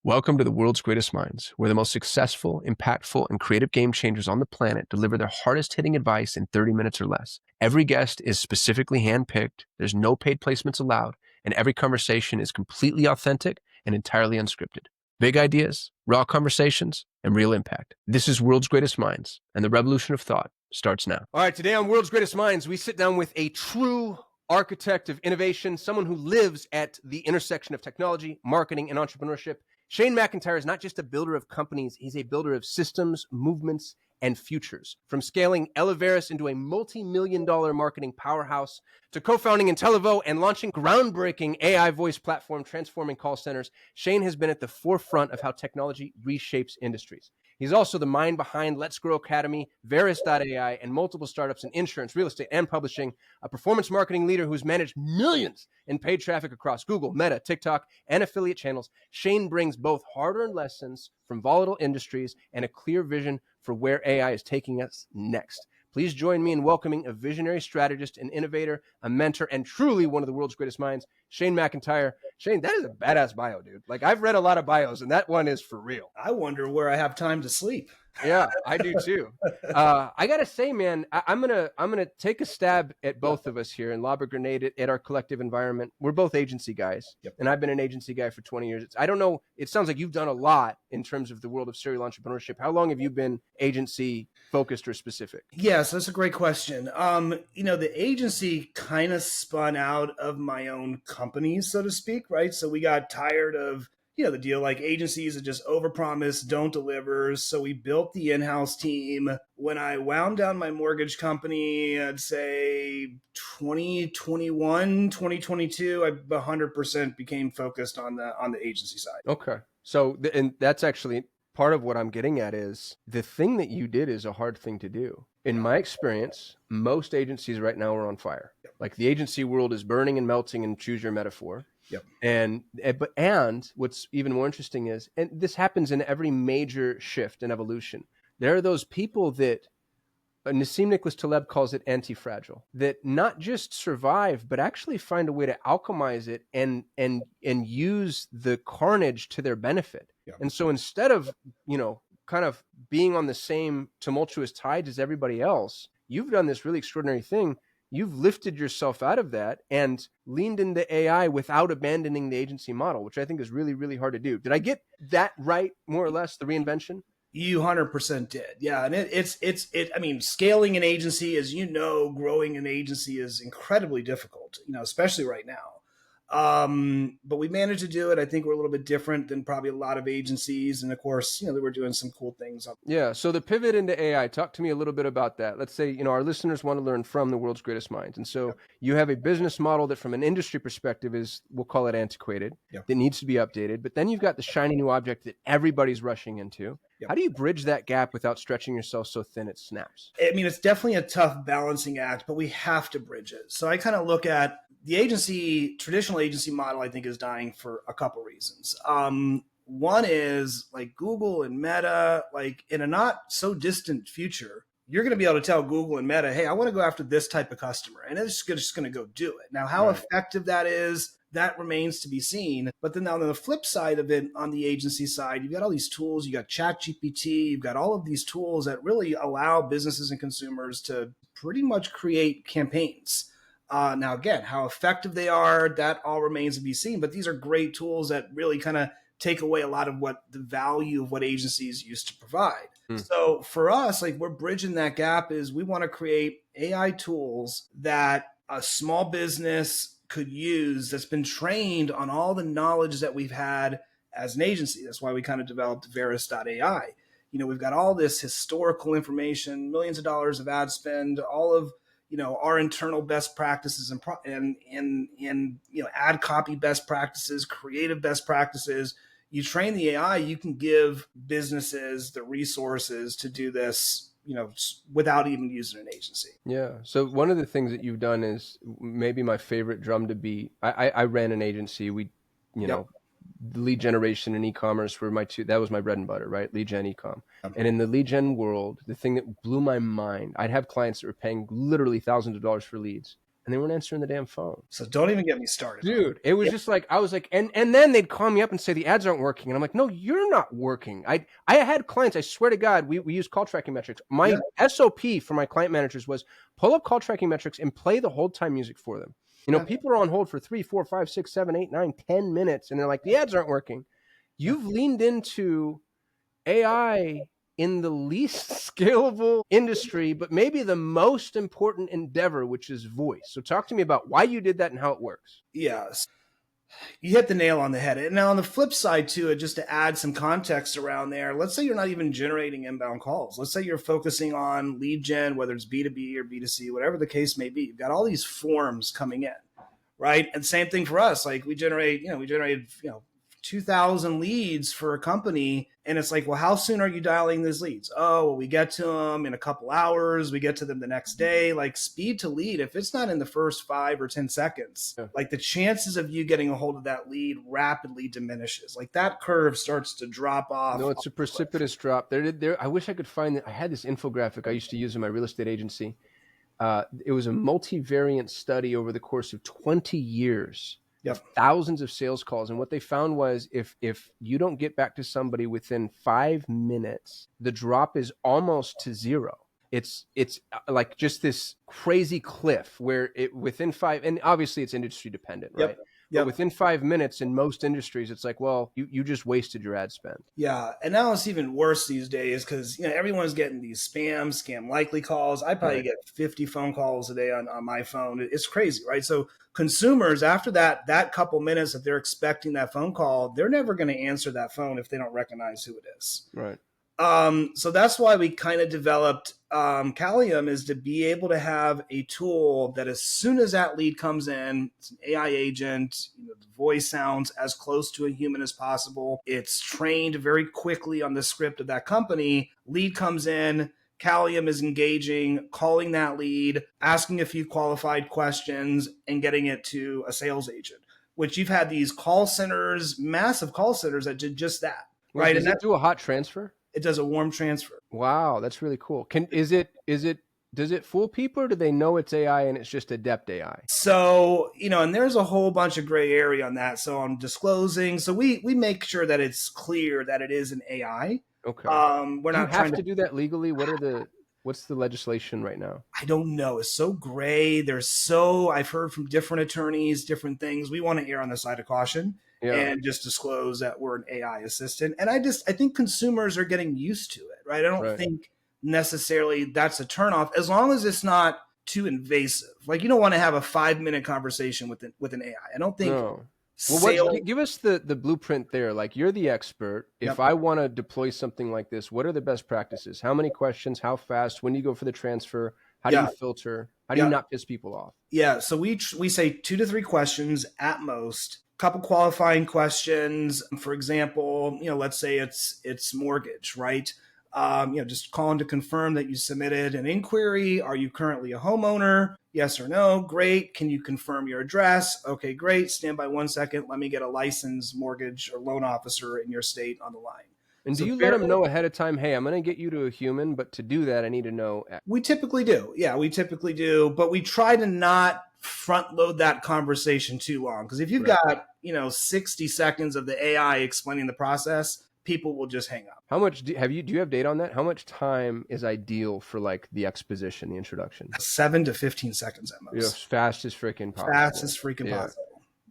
Welcome to the world's greatest minds, where the most successful, impactful, and creative game changers on the planet deliver their hardest hitting advice in 30 minutes or less. Every guest is specifically handpicked, there's no paid placements allowed, and every conversation is completely authentic and entirely unscripted. Big ideas, raw conversations, and real impact. This is World's Greatest Minds, and the revolution of thought starts now. All right, today on World's Greatest Minds, we sit down with a true architect of innovation, someone who lives at the intersection of technology, marketing, and entrepreneurship. Shane McIntyre is not just a builder of companies, he's a builder of systems, movements, and futures. From scaling Elevaris into a multi-million-dollar marketing powerhouse to co-founding Intellivo and launching groundbreaking AI voice platform transforming call centers, Shane has been at the forefront of how technology reshapes industries. He's also the mind behind Let's Grow Academy, Veris.ai, and multiple startups in insurance, real estate, and publishing, a performance marketing leader who's managed millions in paid traffic across Google, Meta, TikTok, and affiliate channels. Shane brings both hard-earned lessons from volatile industries and a clear vision for where AI is taking us next. Please join me in welcoming a visionary strategist, an innovator, a mentor, and truly one of the world's greatest minds, Shane McIntyre. Shane, that is a badass bio, dude. Like, I've read a lot of bios, and that one is for real. I wonder where I have time to sleep. Yeah, I do too. I gotta say, man, I'm gonna take a stab at both of us here and lob a grenade at our collective environment. We're both agency guys, and I've been an agency guy for 20 years. I don't know. It sounds like you've done a lot in terms of the world of serial entrepreneurship. How long have you been agency focused or specific? Yes, that's a great question. The agency kind of spun out of my own company, so to speak, right? So we got tired of the deal like agencies that just overpromise, don't deliver. So we built the in-house team. When I wound down my mortgage company, I'd say 2021, 2022, I 100% became focused on the agency side. Okay. So, and that's actually part of what I'm getting at is the thing that you did is a hard thing to do. In my experience, most agencies right now are on fire. Like the agency world is burning and melting, and choose your metaphor. Yep. And what's even more interesting is, and this happens in every major shift and evolution, there are those people that Nassim Nicholas Taleb calls it anti-fragile, that not just survive, but actually find a way to alchemize it and use the carnage to their benefit. Yep. And so instead of, kind of being on the same tumultuous tides as everybody else, you've done this really extraordinary thing. You've lifted yourself out of that and leaned into AI without abandoning the agency model, which I think is really, really hard to do. Did I get that right, more or less, the reinvention? You 100% did. Yeah. And I mean, scaling an agency, as growing an agency is incredibly difficult, especially right now. But we managed to do it. I think we're a little bit different than probably a lot of agencies. And of course, we're doing some cool things. Yeah. So the pivot into AI, talk to me a little bit about that. Let's say, our listeners want to learn from the world's greatest minds. And so you have a business model that from an industry perspective is, we'll call it antiquated, that needs to be updated. But then you've got the shiny new object that everybody's rushing into. How do you bridge that gap without stretching yourself so thin it snaps? I mean, it's definitely a tough balancing act, but we have to bridge it. So I kind of look at the traditional agency model, I think, is dying for a couple reasons. One is like Google and Meta, like in a not so distant future, you're going to be able to tell Google and Meta, hey, I want to go after this type of customer. And it's just going to go do it. Now, how effective that is, that remains to be seen. But then on the flip side of it, on the agency side, you've got all these tools. You got ChatGPT. You've got all of these tools that really allow businesses and consumers to pretty much create campaigns. Now, again, how effective they are, that all remains to be seen. But these are great tools that really kind of take away a lot of what the value of what agencies used to provide. So for us, like we're bridging that gap is we want to create AI tools that a small business could use that's been trained on all the knowledge that we've had as an agency. That's why we kind of developed Veris.ai. We've got all this historical information, millions of dollars of ad spend, all of our internal best practices and ad copy best practices, creative best practices. You train the AI, you can give businesses the resources to do this, without even using an agency. Yeah. So one of the things that you've done is maybe my favorite drum to beat. I ran an agency. We, lead generation and e-commerce were that was my bread and butter, right? Lead gen, e-com. And in the lead gen world, the thing that blew my mind, I'd have clients that were paying literally thousands of dollars for leads. and they weren't answering the damn phone. So don't even get me started. Dude, it was just like, I was like, and then they'd call me up and say the ads aren't working. And I'm like, no, you're not working. I had clients, I swear to God, we use call tracking metrics. My SOP for my client managers was pull up call tracking metrics and play the hold time music for them. People are on hold for 3, 4, 5, 6, 7, 8, 9, 10 minutes. And they're like, the ads aren't working. You've leaned into AI in the least scalable industry, but maybe the most important endeavor, which is voice. So talk to me about why you did that and how it works. Yes. You hit the nail on the head. And now on the flip side to it, just to add some context around there, let's say you're not even generating inbound calls. Let's say you're focusing on lead gen, whether it's B2B or B2C, whatever the case may be. You've got all these forms coming in, right? And same thing for us. Like we generated 2,000 leads for a company. And it's like, well, how soon are you dialing these leads? Oh, well, we get to them in a couple hours. We get to them the next day. Like speed to lead, if it's not in the first 5 or 10 seconds, like the chances of you getting a hold of that lead rapidly diminishes. Like that curve starts to drop off. No, it's a precipitous drop. I wish I could find it. I had this infographic I used to use in my real estate agency. It was a multivariate study over the course of 20 years. Of thousands of sales calls. And what they found was if you don't get back to somebody within 5 minutes, the drop is almost to zero. It's like just this crazy cliff where within 5, and obviously it's industry dependent, right? But within 5 minutes in most industries, it's like, well, you just wasted your ad spend. Yeah. And now it's even worse these days because everyone's getting these scam likely calls. I probably get 50 phone calls a day on my phone. It's crazy, right? So consumers, after that couple minutes that they're expecting that phone call, they're never going to answer that phone if they don't recognize who it is. Right. So that's why we kind of developed Callium, is to be able to have a tool that as soon as that lead comes in, it's an AI agent, the voice sounds as close to a human as possible. It's trained very quickly on the script of that company. Lead comes in, Callium is engaging, calling that lead, asking a few qualified questions, and getting it to a sales agent, which you've had these call centers, massive call centers that did just that. Right. Does it do a hot transfer? It does a warm transfer. Wow, that's really cool. Does it fool people, or do they know it's AI and it's just adept AI? So, and there's a whole bunch of gray area on that. So I'm disclosing. So we make sure that it's clear that it is an AI. Okay. We're not trying to do that legally. What's the legislation right now? I don't know. It's so gray. I've heard from different attorneys, different things. We want to err on the side of caution. And just disclose that we're an AI assistant. And I think consumers are getting used to it, right? I don't think necessarily that's a turnoff, as long as it's not too invasive. Like you don't want to have a 5-minute conversation with an AI. I don't think. No. Well, give us the blueprint there. Like you're the expert. If I want to deploy something like this, what are the best practices? How many questions? How fast? When do you go for the transfer? How do you filter? How do you not piss people off? Yeah. So we say 2 to 3 questions at most. Couple qualifying questions. For example, let's say it's mortgage, right? Just calling to confirm that you submitted an inquiry. Are you currently a homeowner? Yes or no? Great. Can you confirm your address? Okay, great. Stand by 1 second. Let me get a licensed mortgage or loan officer in your state on the line. And do you let them know ahead of time, hey, I'm going to get you to a human, but to do that, I need to know? We typically do. Yeah, we typically do. But we try to not front load that conversation too long. Because if you've got, 60 seconds of the AI explaining the process, people will just hang up. How much do you have data on that? How much time is ideal for like the exposition, the introduction? 7 to 15 seconds at most. Fast as freaking possible. Possible.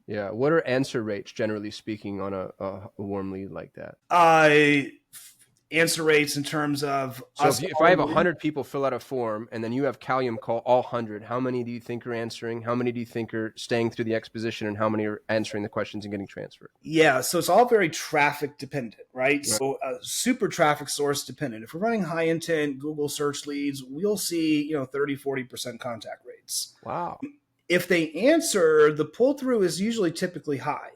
Yeah. What are answer rates, generally speaking, on a warm lead like that? Answer rates in terms of... So if I have 100 people fill out a form and then you have Callium call all 100, how many do you think are answering? How many do you think are staying through the exposition? And how many are answering the questions and getting transferred? Yeah, so it's all very traffic dependent, right? So super traffic source dependent. If we're running high intent Google search leads, we'll see 30, 40% contact rates. Wow. If they answer, the pull-through is usually typically high,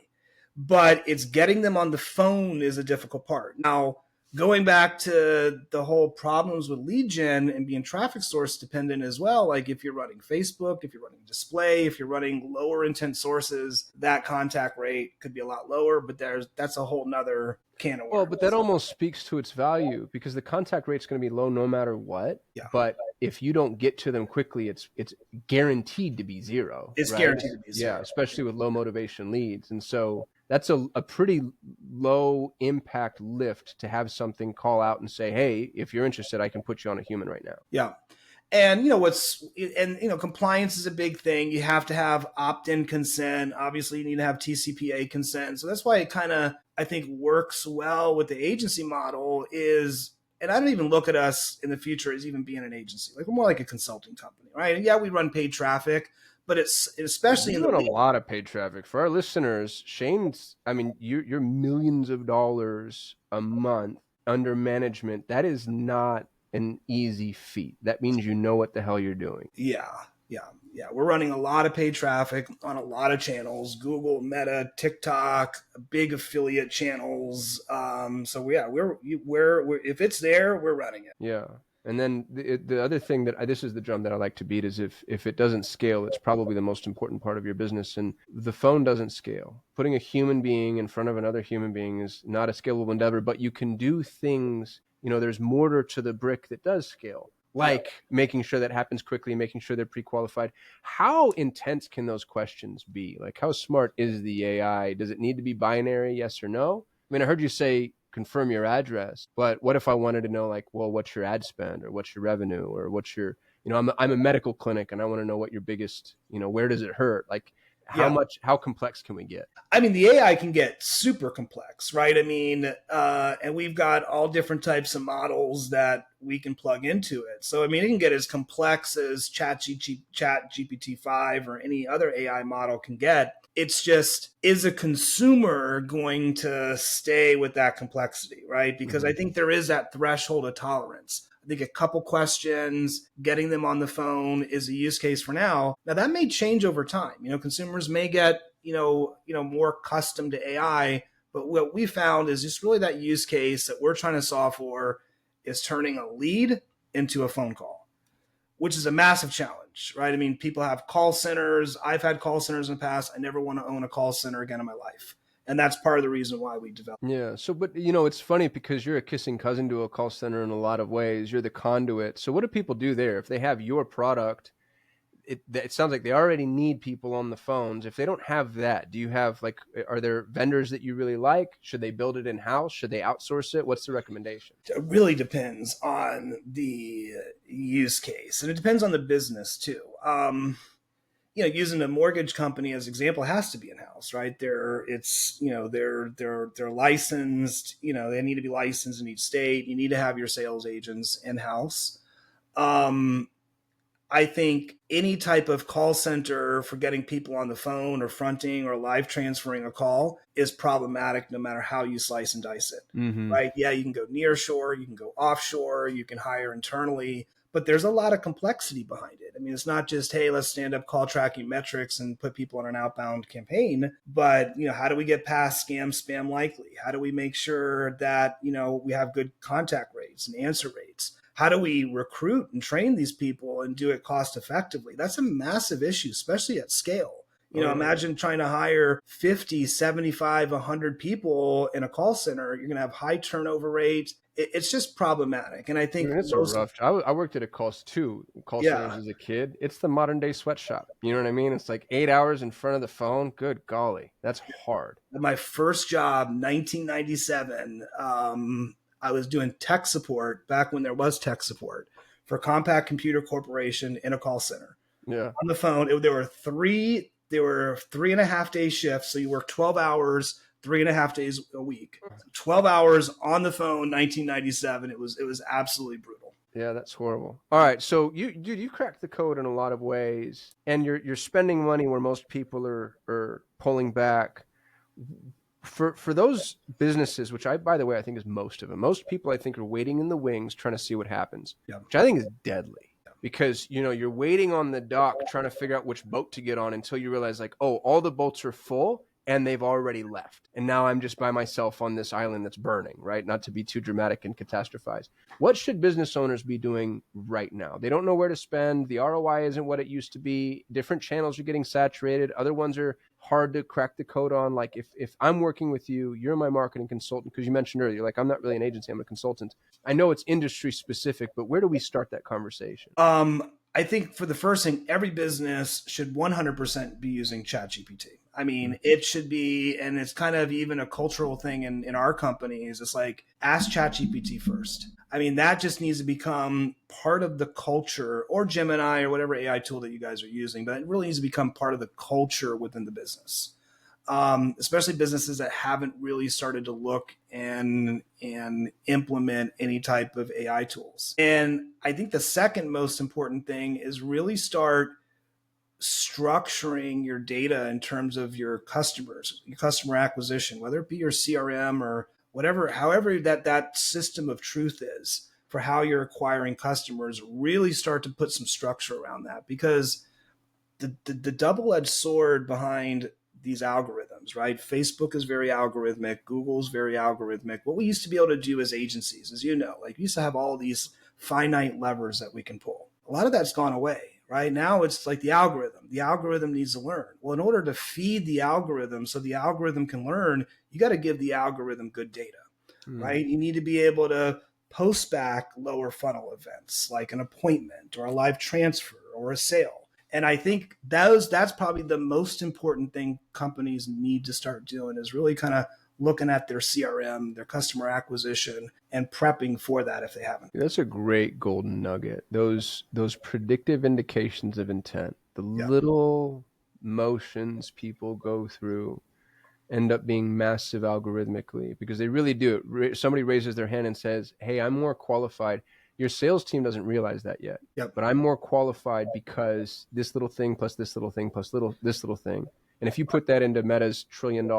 but it's getting them on the phone is a difficult part. Now, going back to the whole problems with lead gen and being traffic source dependent as well, like if you're running Facebook, if you're running display, if you're running lower intent sources, that contact rate could be a lot lower, but that's a whole nother can of worms. Well, but that almost speaks to its value because the contact rate is going to be low no matter what. Yeah. But if you don't get to them quickly, it's guaranteed to be zero, It's right? guaranteed to be Yeah, zero. especially with low motivation leads. And so that's a pretty low impact lift to have something call out and say, hey, if you're interested, I can put you on a human right now. Yeah. And compliance is a big thing. You have to have opt-in consent. Obviously, you need to have TCPA consent. So that's why it kind of, I think, works well with the agency model is, and I don't even look at us in the future as even being an agency. Like we're more like a consulting company, right? And yeah, we run paid traffic, but it's especially in You're the doing a lot of paid traffic for our listeners. Shane's, I mean, you're millions of dollars a month under management. That is not an easy feat. That means you know what the hell you're doing. yeah. We're running a lot of paid traffic on a lot of channels: Google, Meta, TikTok, big affiliate channels. So yeah, we're if it's there, we're running it. Yeah. And then the other thing this is the drum that I like to beat is if it doesn't scale, it's probably the most important part of your business. And the phone doesn't scale. Putting a human being in front of another human being is not a scalable endeavor, but you can do things, there's mortar to the brick that does scale, like making sure that happens quickly, making sure they're pre-qualified. How intense can those questions be? Like, how smart is the AI? Does it need to be binary, yes or no? I mean, I heard you say confirm your address, but what if I wanted to know, like, well, what's your ad spend, or what's your revenue, or what's your, I'm a medical clinic and I want to know what your biggest, where does it hurt? Like, Yeah. how complex can we get? I mean, the AI can get super complex, right? I mean, and we've got all different types of models that we can plug into it. So, I mean, it can get as complex as Chat GPT-5 or any other AI model can get. It's just, is a consumer going to stay with that complexity, right? Because I think there is that threshold of tolerance. I think a couple questions, getting them on the phone is a use case for now. Now that may change over time. Consumers may get, more accustomed to AI, but what we found is just really that use case that we're trying to solve for is turning a lead into a phone call, which is a massive challenge, right? I mean, people have call centers. I've had call centers in the past. I never want to own a call center again in my life. And that's part of the reason why we developed. Yeah. So, but it's funny because you're a kissing cousin to a call center in a lot of ways. You're the conduit. So what do people do there? If they have your product, it sounds like they already need people on the phones. If they don't have that, do you have, like, are there vendors that you really like? Should they build it in-house? Should they outsource it? What's the recommendation? It really depends on the use case, and it depends on the business too. Using a mortgage company as example has to be in-house, right? They're licensed, they need to be licensed in each state. You need to have your sales agents in-house. I think any type of call center for getting people on the phone or fronting or live transferring a call is problematic no matter how you slice and dice it, right? Yeah, you can go near shore, you can go offshore, you can hire internally, but there's a lot of complexity behind it. I mean, it's not just, hey, let's stand up call tracking metrics and put people on an outbound campaign, but, how do we get past scam, spam likely? How do we make sure that, we have good contact rates and answer rates? How do we recruit and train these people and do it cost effectively? That's a massive issue, especially at scale. Imagine trying to hire 50, 75, 100 people in a call center. You're going to have high turnover rates. It's just problematic. And I think it's a rough job. I worked at a call centers as a kid. It's the modern day sweatshop. You know what I mean? It's like 8 hours in front of the phone. Good golly. That's hard. My first job, 1997, I was doing tech support back when there was tech support for Compaq Computer Corporation in a call center. Yeah. On the phone, there were 3.5 day shifts. So you work 12 hours, 3.5 days a week, 12 hours on the phone, 1997. It was absolutely brutal. Yeah, that's horrible. All right. So you cracked the code in a lot of ways, and you're spending money where most people are pulling back. For those businesses, which by the way, I think is most of them. Most people, I think, are waiting in the wings trying to see what happens, which I think is deadly, because, you're waiting on the dock trying to figure out which boat to get on until you realize, like, oh, all the boats are full and they've already left. And now I'm just by myself on this island that's burning, right? Not to be too dramatic and catastrophize. What should business owners be doing right now? They don't know where to spend. The ROI isn't what it used to be. Different channels are getting saturated. Other ones are hard to crack the code on? Like if I'm working with you, you're my marketing consultant, because you mentioned earlier, like I'm not really an agency, I'm a consultant. I know it's industry specific, but where do we start that conversation? I think for the first thing, every business should 100% be using ChatGPT. I mean, it should be, and it's kind of even a cultural thing in our companies. It's like, ask ChatGPT first. I mean, that just needs to become part of the culture, or Gemini or whatever AI tool that you guys are using, but it really needs to become part of the culture within the business. Especially businesses that haven't really started to look and implement any type of AI tools. And I think the second most important thing is really start structuring your data in terms of your customers, your customer acquisition, whether it be your CRM or whatever, however that system of truth is for how you're acquiring customers. Really start to put some structure around that, because the double-edged sword behind these algorithms, right? Facebook is very algorithmic. Google's very algorithmic. What we used to be able to do as agencies, as you know, like we used to have all these finite levers that we can pull. A lot of that's gone away, right? Now it's like the algorithm. The algorithm needs to learn. Well, in order to feed the algorithm so the algorithm can learn, you got to give the algorithm good data, right? You need to be able to post back lower funnel events like an appointment or a live transfer or a sale. And I think that's probably the most important thing companies need to start doing, is really kind of looking at their CRM, their customer acquisition, and prepping for that if they haven't. That's a great golden nugget. Those predictive indications of intent, the Yeah. little motions people go through end up being massive algorithmically, because they really do it. Somebody raises their hand and says, hey, I'm more qualified. Your sales team doesn't realize that yet, Yep. but I'm more qualified because this little thing plus this little thing plus this little thing. And if you put that into Meta's $1 trillion,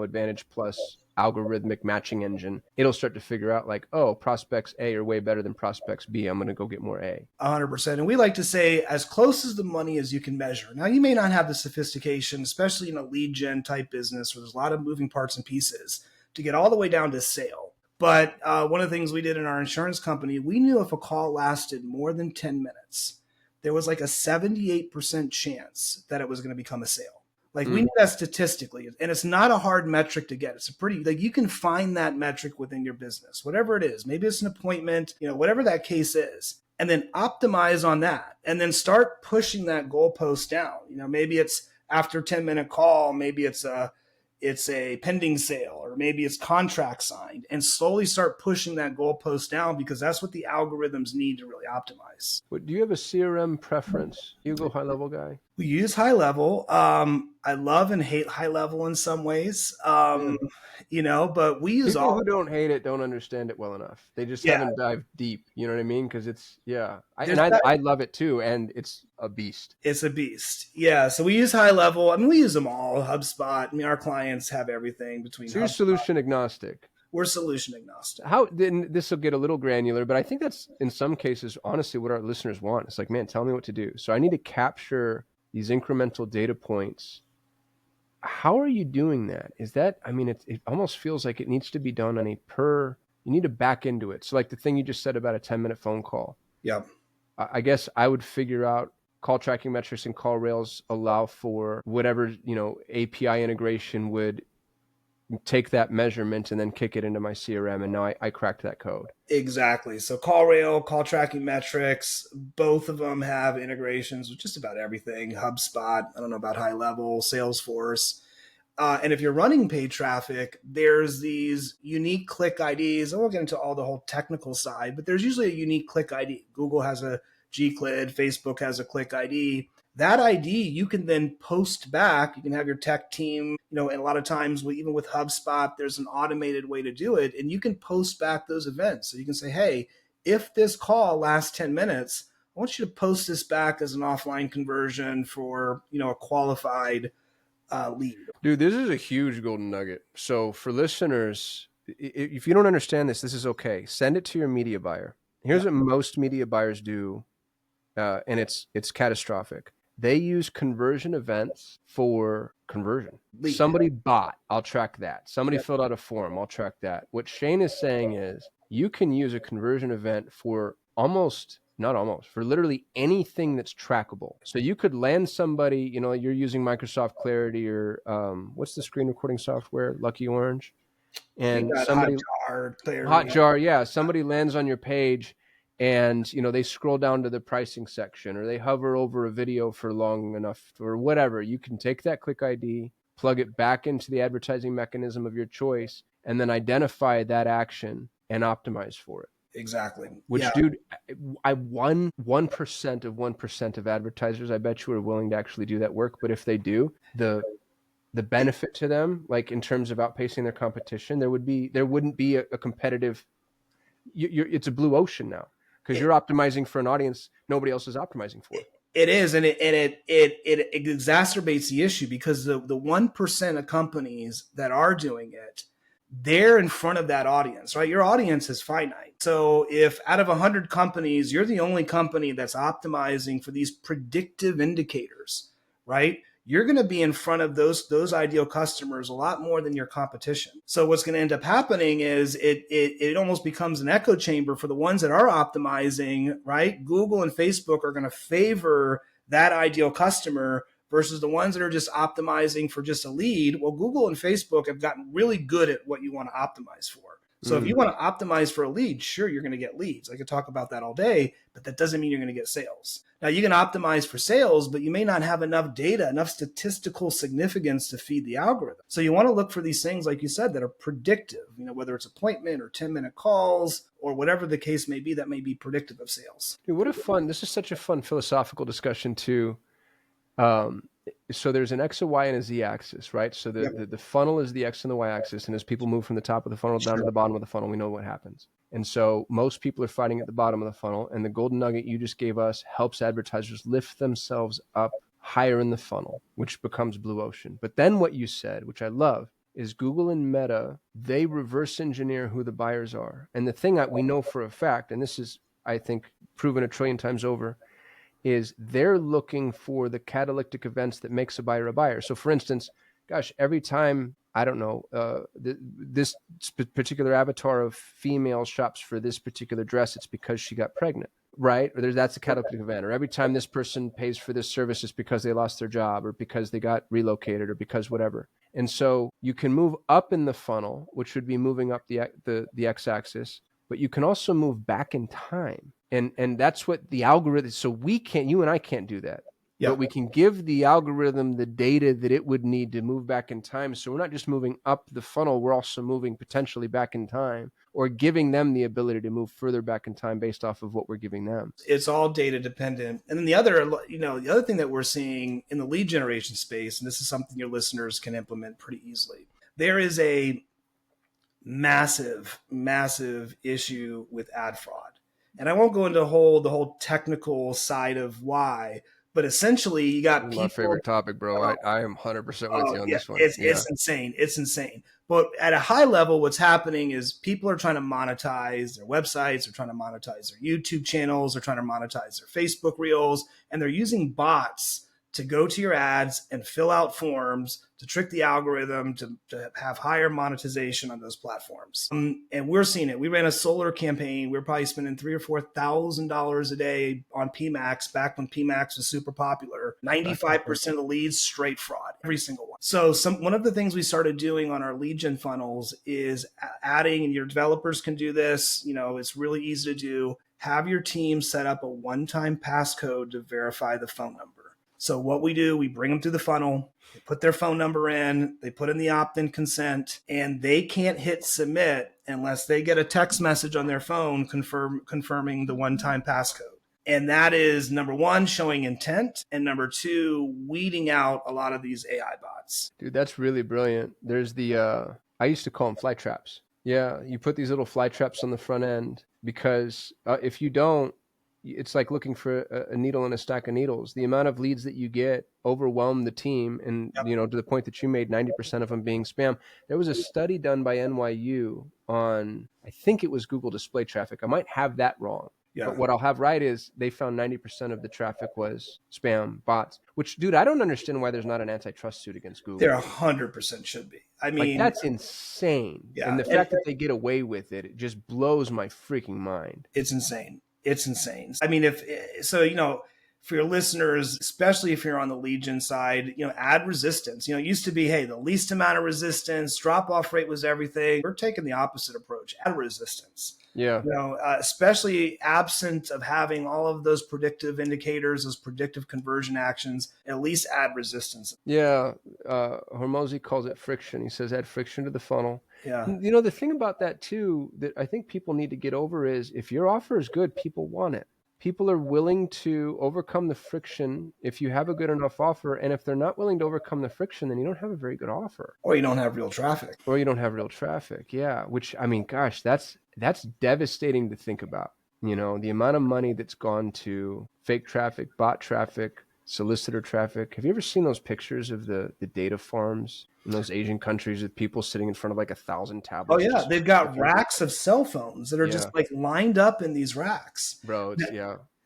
Advantage Plus algorithmic matching engine, it'll start to figure out like, oh, prospects A are way better than prospects B. I'm going to go get more A. 100%. And we like to say as close as the money as you can measure. Now, you may not have the sophistication, especially in a lead gen type business where there's a lot of moving parts and pieces, to get all the way down to sale. But one of the things we did in our insurance company, we knew if a call lasted more than 10 minutes, there was like a 78% chance that it was going to become a sale. Like we knew that statistically, and it's not a hard metric to get. It's a pretty, like you can find that metric within your business, whatever it is. Maybe it's an appointment, whatever that case is, and then optimize on that, and then start pushing that goalpost down. Maybe it's after 10-minute call, maybe it's a pending sale, or maybe it's contract signed, and slowly start pushing that goalpost down, because that's what the algorithms need to really optimize. Do you have a CRM preference? You go high level guy? We use high level. I love and hate high level in some ways, but we use people all. who don't hate it don't understand it well enough. They just haven't dived deep. You know what I mean? Because it's I love it too, and it's a beast. It's a beast. Yeah. So we use high level. I mean, we use them all. HubSpot. I mean, our clients have everything between. So you're solution agnostic. We're solution agnostic. How then? This will get a little granular, but I think that's in some cases honestly what our listeners want. It's like, man, tell me what to do. So I need to capture these incremental data points. How are you doing that? Is that, I mean, it almost feels like it needs to be done on you need to back into it. So like the thing you just said about a 10-minute phone call. Yeah. I guess I would figure out call tracking metrics and call rails allow for whatever, API integration would take that measurement and then kick it into my CRM. And now I cracked that code. Exactly. So call rail, call tracking metrics, both of them have integrations with just about everything. HubSpot, I don't know about high level, Salesforce. And if you're running paid traffic, there's these unique click IDs. I won't get into all the whole technical side, but there's usually a unique click ID. Google has a Gclid, Facebook has a click ID. That ID you can then post back. You can have your tech team, and a lot of times, even with HubSpot, there's an automated way to do it. And you can post back those events. So you can say, hey, if this call lasts 10 minutes, I want you to post this back as an offline conversion for, a qualified lead. Dude, this is a huge golden nugget. So for listeners, if you don't understand this is okay. Send it to your media buyer. Here's what most media buyers do, and it's catastrophic. They use conversion events for conversion. Lead. Somebody bought, I'll track that. Somebody filled out a form, I'll track that. What Shane is saying is you can use a conversion event for almost not almost, for literally anything that's trackable. So you could land somebody, you know, you're using Microsoft Clarity or what's the screen recording software, Lucky Orange, You and got somebody, Hotjar, Clarity. Hotjar, yeah, somebody lands on your page and, you know, they scroll down to the pricing section or they hover over a video for long enough or whatever. You can take that click ID, plug it back into the advertising mechanism of your choice, and then identify that action and optimize for it. Exactly. Which, Yeah. dude, I 1% of 1% of advertisers, I bet you, are willing to actually do that work. But if they do, the benefit to them, like in terms of outpacing their competition, there wouldn't be a competitive. It's a blue ocean now because you're optimizing for an audience nobody else is optimizing for. It is, and it exacerbates the issue because the 1% of companies that are doing it, they're in front of that audience, right? Your audience is finite. So if out of 100 companies, you're the only company that's optimizing for these predictive indicators, right? You're going to be in front of those ideal customers a lot more than your competition. So what's going to end up happening is it almost becomes an echo chamber for the ones that are optimizing, right? Google and Facebook are going to favor that ideal customer versus the ones that are just optimizing for just a lead. Well, Google and Facebook have gotten really good at what you want to optimize for. So if you want to optimize for a lead, sure, you're going to get leads. I could talk about that all day, but that doesn't mean you're going to get sales. Now, you can optimize for sales, but you may not have enough data, enough statistical significance to feed the algorithm. So you want to look for these things, like you said, that are predictive, you know, whether it's appointment or 10-minute calls or whatever the case may be, that may be predictive of sales. Dude, this is such a fun philosophical discussion too. So there's an X, a Y, and a Z axis, right? So the funnel is the X and the Y axis. And as people move from the top of the funnel down to the bottom of the funnel, we know what happens. And so most people are fighting at the bottom of the funnel. And the golden nugget you just gave us helps advertisers lift themselves up higher in the funnel, which becomes blue ocean. But then what you said, which I love, is Google and Meta, they reverse engineer who the buyers are. And the thing that we know for a fact, and this is, I think, proven a trillion times over, is they're looking for the catalytic events that makes a buyer. So for instance, gosh, every time, I don't know, this particular avatar of female shops for this particular dress, it's because she got pregnant, right? Or that's a catalytic event. Or every time this person pays for this service, it's because they lost their job or because they got relocated or because whatever. And so you can move up in the funnel, which would be moving up the x-axis, but you can also move back in time. And that's what the algorithm, so you and I can't do that. Yeah. But we can give the algorithm the data that it would need to move back in time. So we're not just moving up the funnel, we're also moving potentially back in time or giving them the ability to move further back in time based off of what we're giving them. It's all data dependent. And then the other thing that we're seeing in the lead generation space, and this is something your listeners can implement pretty easily, there is a massive issue with ad fraud. And I won't go into the whole technical side of why, but essentially you got people. My favorite topic, bro. I am 100% with you on this one. It's insane. It's insane. But at a high level, what's happening is people are trying to monetize their websites, they're trying to monetize their YouTube channels, they're trying to monetize their Facebook reels, and they're using bots to go to your ads and fill out forms to trick the algorithm to have higher monetization on those platforms. And we're seeing it. We ran a solar campaign. We were probably spending $3,000 or $4,000 a day on PMAX back when PMAX was super popular. 95% of the leads, straight fraud, every single one. So one of the things we started doing on our lead gen funnels is adding, and your developers can do this, you know, it's really easy to do, have your team set up a one-time passcode to verify the phone number. So what we do, we bring them through the funnel, they put their phone number in, they put in the opt-in consent, and they can't hit submit unless they get a text message on their phone confirming the one-time passcode. And that is, number one, showing intent, and number two, weeding out a lot of these AI bots. Dude, that's really brilliant. There's I used to call them fly traps. Yeah, you put these little fly traps on the front end because if you don't, it's like looking for a needle in a stack of needles. The amount of leads that you get overwhelm the team. And, you know, to the point that you made, 90% of them being spam. There was a study done by NYU on, I think it was Google display traffic. I might have that wrong. Yeah. But what I'll have right is they found 90% of the traffic was spam bots, which, dude, I don't understand why there's not an antitrust suit against Google. There 100% should be. I mean, like, that's insane. Yeah. And the fact that they get away with it, it just blows my freaking mind. It's insane. It's insane. I mean, for your listeners, especially if you're on the lead gen side, add resistance. It used to be, hey, the least amount of resistance, drop off rate was everything. We're taking the opposite approach, add resistance. Yeah. Especially absent of having all of those predictive indicators, those predictive conversion actions, at least add resistance. Yeah. Hormozy calls it friction. He says add friction to the funnel. Yeah. The thing about that too, that I think people need to get over is if your offer is good, people want it. People are willing to overcome the friction if you have a good enough offer. And if they're not willing to overcome the friction, then you don't have a very good offer. Or you don't have real traffic. Yeah. Which, I mean, gosh, that's devastating to think about. The amount of money that's gone to fake traffic, bot traffic, solicitor traffic. Have you ever seen those pictures of the data farms in those Asian countries with people sitting in front of like 1,000 tablets? Oh yeah, they've got racks of cell phones that are just like lined up in these racks. Bro,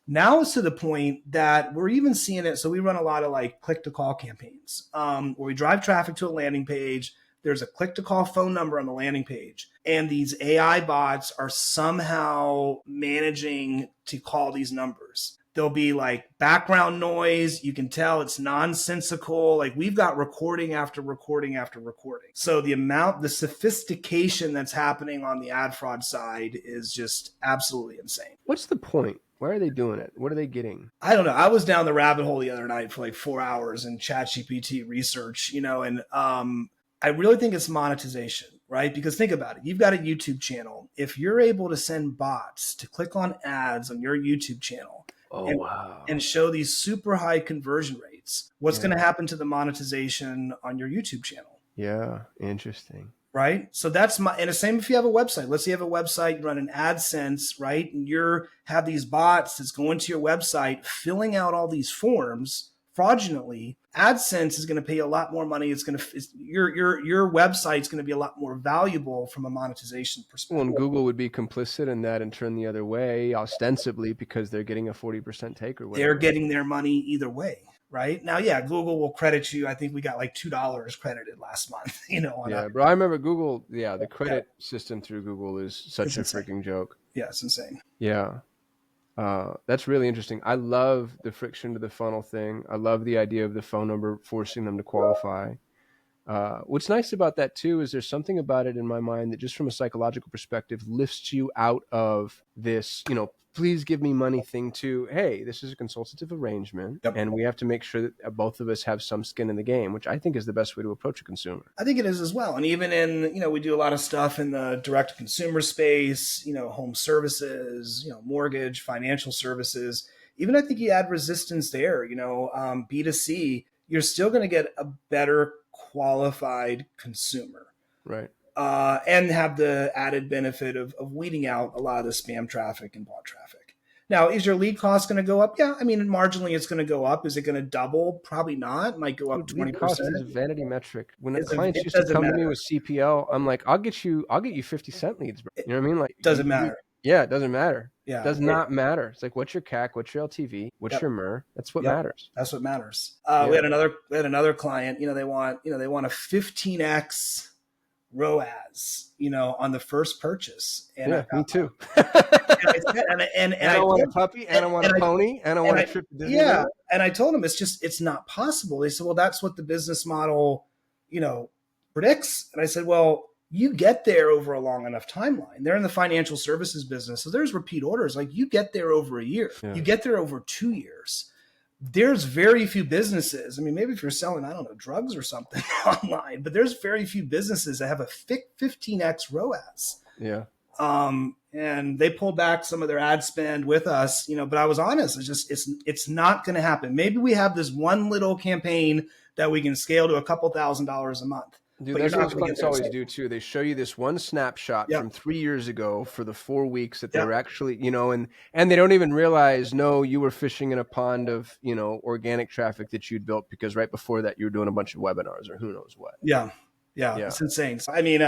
now it's to the point that we're even seeing it. So we run a lot of like click to call campaigns where we drive traffic to a landing page. There's a click to call phone number on the landing page. And these AI bots are somehow managing to call these numbers. There'll be like background noise. You can tell it's nonsensical. Like we've got recording after recording after recording. So the sophistication that's happening on the ad fraud side is just absolutely insane. What's the point? Why are they doing it? What are they getting? I don't know. I was down the rabbit hole the other night for like 4 hours in ChatGPT research, and I really think it's monetization, right? Because think about it. You've got a YouTube channel. If you're able to send bots to click on ads on your YouTube channel, and show these super high conversion rates, what's going to happen to the monetization on your YouTube channel? Yeah, interesting. Right? So that's and the same if you have a website. Let's say you have a website, you run an AdSense, right? And have these bots that's going to your website, filling out all these forms fraudulently. AdSense is going to pay a lot more money. Your website's going to be a lot more valuable from a monetization perspective. Well, and Google would be complicit in that and turn the other way, ostensibly because they're getting a 40% take or whatever. They're getting their money either way, right? Now, yeah, Google will credit you. I think we got like $2 credited last month. Bro, I remember Google. Yeah, the credit system through Google is such a freaking joke. Yeah, it's insane. Yeah. That's really interesting. I love the friction to the funnel thing. I love the idea of the phone number forcing them to qualify. What's nice about that too is there's something about it in my mind that just from a psychological perspective lifts you out of this, please give me money thing to, hey, this is a consultative arrangement. Yep. And we have to make sure that both of us have some skin in the game, which I think is the best way to approach a consumer. I think it is as well. And even in, we do a lot of stuff in the direct to consumer space, home services, mortgage, financial services. Even I think you add resistance there, B2C, you're still going to get a better qualified consumer. Right. And have the added benefit of weeding out a lot of the spam traffic and bot traffic. Now, is your lead cost going to go up? Yeah, I mean, marginally it's going to go up. Is it going to double? Probably not. It might go up 20%. Lead cost is a vanity metric. When the clients used to come to me with CPL, I'm like, I'll get you 50 cent leads, bro. You know what I mean? Like, doesn't matter. Yeah, it doesn't matter. Yeah, it does not matter. It's like, what's your CAC? What's your LTV? What's your MER? That's what matters. That's what matters. We had another client. They want a 15x ROAS, on the first purchase. And me too. and I want a puppy, and I want a pony, and I want a trip to Disney. Yeah, and I told them it's not possible. They said, well, that's what the business model, predicts. And I said, well, you get there over a long enough timeline. They're in the financial services business, so there's repeat orders. Like you get there over a year, you get there over 2 years. There's very few businesses. I mean, maybe if you're selling, I don't know, drugs or something online, but there's very few businesses that have a 15x ROAS. Yeah. And they pulled back some of their ad spend with us, but I was honest. It's not going to happen. Maybe we have this one little campaign that we can scale to a couple $1,000s a month. Dude, that's what clients always do too. They show you this one snapshot from 3 years ago for the 4 weeks that they were actually, and they don't even realize, no, you were fishing in a pond of, organic traffic that you'd built because right before that you were doing a bunch of webinars or who knows what. Yeah. It's insane. So, I mean,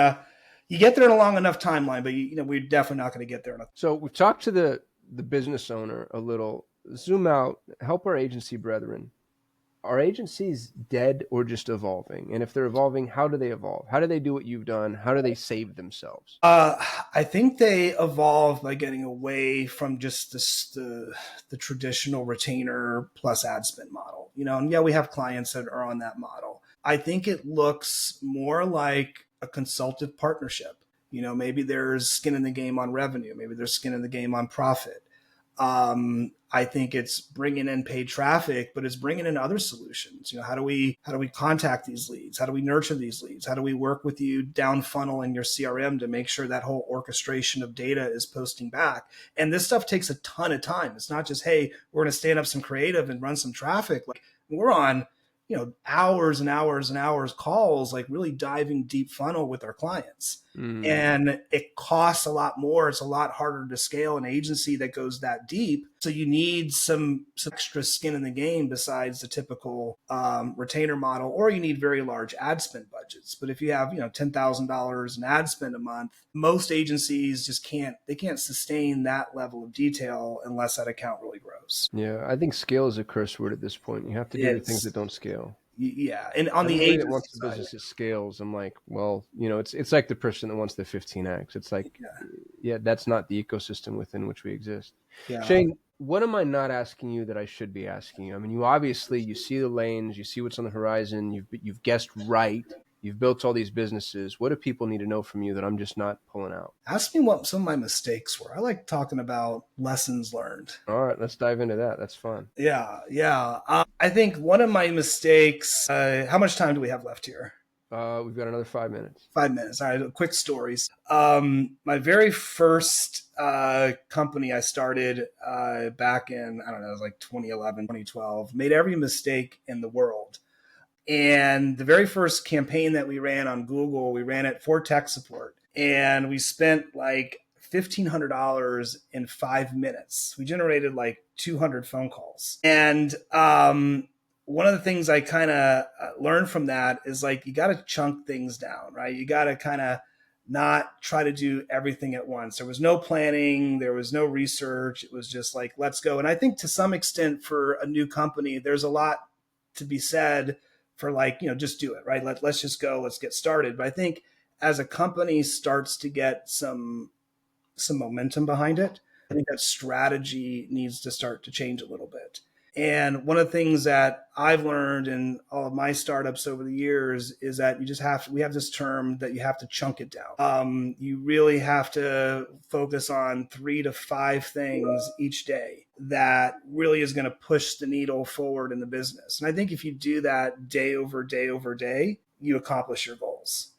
you get there in a long enough timeline, but we're definitely not going to get there enough. So we've talked to the business owner a little. Zoom out, help our agency brethren. Are agencies dead or just evolving? And if they're evolving, how do they evolve? How do they do what you've done? How do they save themselves? Uh, I think they evolved by getting away from just the traditional retainer plus ad spend model. And yeah, we have clients that are on that model. I think it looks more like a consultative partnership. Maybe there's skin in the game on revenue. Maybe there's skin in the game on profit. I think it's bringing in paid traffic, but it's bringing in other solutions. How do we contact these leads? How do we nurture these leads? How do we work with you down funnel in your CRM to make sure that whole orchestration of data is posting back? And this stuff takes a ton of time. It's not just, hey, we're going to stand up some creative and run some traffic. Like we're on, hours and hours and hours calls, like really diving deep funnel with our clients. And it costs a lot more. It's a lot harder to scale an agency that goes that deep. So you need some extra skin in the game besides the typical retainer model, or you need very large ad spend budgets. But if you have, $10,000 in ad spend a month, most agencies just can't sustain that level of detail unless that account really grows. Yeah, I think scale is a curse word at this point. You have to do the things It's that don't scale. Yeah, and on the Everybody that agency wants the side, business that scales, I'm like, well, it's like the person that wants the 15x. It's like, yeah, yeah, that's not the ecosystem within which we exist. yeah. Shane, what am I not asking you that I should be asking you? I mean, you see the lanes, you see what's on the horizon, you've guessed right, you've built all these businesses. What do people need to know from you that I'm just not pulling out? Ask me what some of my mistakes were. I like talking about lessons learned. All right, let's dive into that. That's fun. Yeah, yeah. I think one of my mistakes. How much time do we have left here? We've got another 5 minutes. 5 minutes. All right, quick stories. My very first company I started back in, I don't know, it was like 2011, 2012, made every mistake in the world. And the very first campaign that we ran on Google, we ran it for tech support. And we spent like $1,500 in 5 minutes. We generated like 200 phone calls. And one of the things I kind of learned from that is like, you got to chunk things down, right? You got to kind of not try to do everything at once. There was no planning, there was no research. It was just like, let's go. And I think to some extent for a new company, there's a lot to be said for like, just do it, right? Let's just go, let's get started. But I think as a company starts to get some momentum behind it, I think that strategy needs to start to change a little bit. And one of the things that I've learned in all of my startups over the years is that we have this term that you have to chunk it down. You really have to focus on 3 to 5 things each day that really is going to push the needle forward in the business. And I think if you do that day over day over day, you accomplish your goals.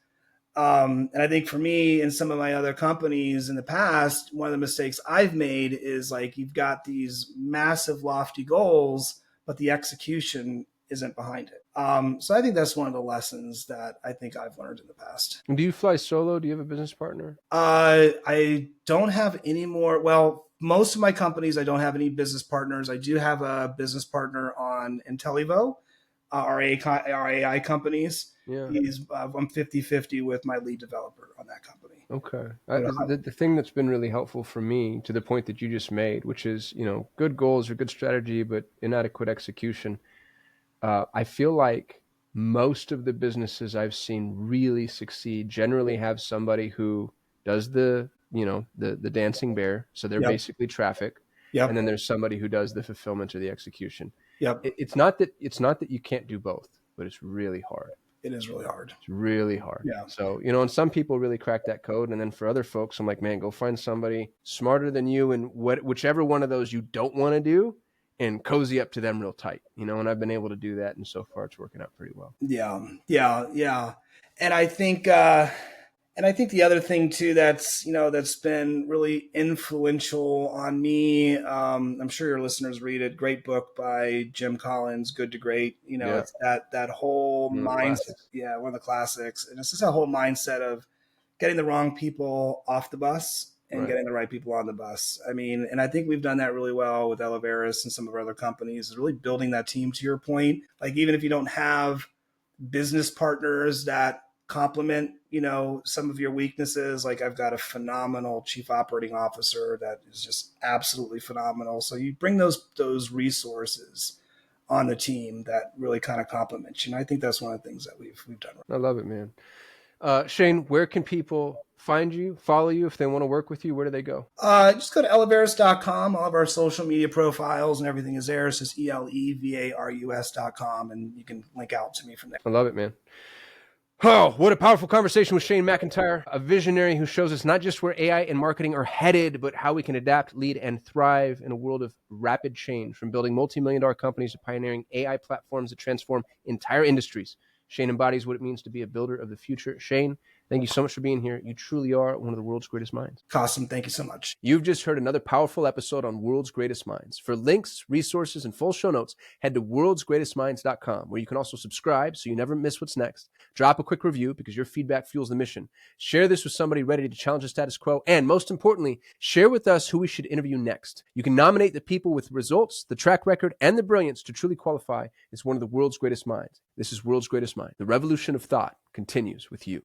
And I think for me and some of my other companies in the past, one of the mistakes I've made is like, you've got these massive lofty goals, but the execution isn't behind it. So I think that's one of the lessons that I think I've learned in the past. Do you fly solo? Do you have a business partner? I don't have any more. Well, most of my companies, I don't have any business partners. I do have a business partner on Intellivo, our AI companies. Yeah. I'm 50-50 with my lead developer on that company. Okay. The thing that's been really helpful for me, to the point that you just made, which is, good goals or good strategy, but inadequate execution. I feel like most of the businesses I've seen really succeed generally have somebody who does the dancing bear. So they're Yep. basically traffic. Yep. And then there's somebody who does the fulfillment or the execution. Yep. It's not that you can't do both, but it's really hard. It is really hard. It's really hard. Yeah. So, and some people really crack that code. And then for other folks, I'm like, man, go find somebody smarter than you and whichever one of those you don't want to do, and cozy up to them real tight, and I've been able to do that. And so far it's working out pretty well. Yeah. Yeah. Yeah. And I think the other thing too that's been really influential on me. I'm sure your listeners read it. Great book by Jim Collins, Good to Great. Yeah. It's that whole mindset. Yeah, one of the classics, and it's just a whole mindset of getting the wrong people off the bus and getting the right people on the bus. I mean, and I think we've done that really well with Elevaris and some of our other companies. Is really building that team. To your point, like even if you don't have business partners that complement some of your weaknesses, like I've got a phenomenal chief operating officer that is just absolutely phenomenal. So you bring those resources on a team that really kind of complements you. And I think that's one of the things that we've done. I love it, man. Shane, where can people find you, follow you if they want to work with you? Where do they go? Just go to elevarus.com. All of our social media profiles and everything is there. It's just elevarus.com, and you can link out to me from there. I love it, man. Oh, what a powerful conversation with Shane McIntyre, a visionary who shows us not just where AI and marketing are headed, but how we can adapt, lead, and thrive in a world of rapid change, from building multi-million-dollar companies to pioneering AI platforms that transform entire industries. Shane embodies what it means to be a builder of the future. Shane, thank you so much for being here. You truly are one of the world's greatest minds. Costin, thank you so much. You've just heard another powerful episode on World's Greatest Minds. For links, resources, and full show notes, head to worldsgreatestminds.com, where you can also subscribe so you never miss what's next. Drop a quick review because your feedback fuels the mission. Share this with somebody ready to challenge the status quo. And most importantly, share with us who we should interview next. You can nominate the people with results, the track record, and the brilliance to truly qualify as one of the world's greatest minds. This is World's Greatest Mind. The revolution of thought continues with you.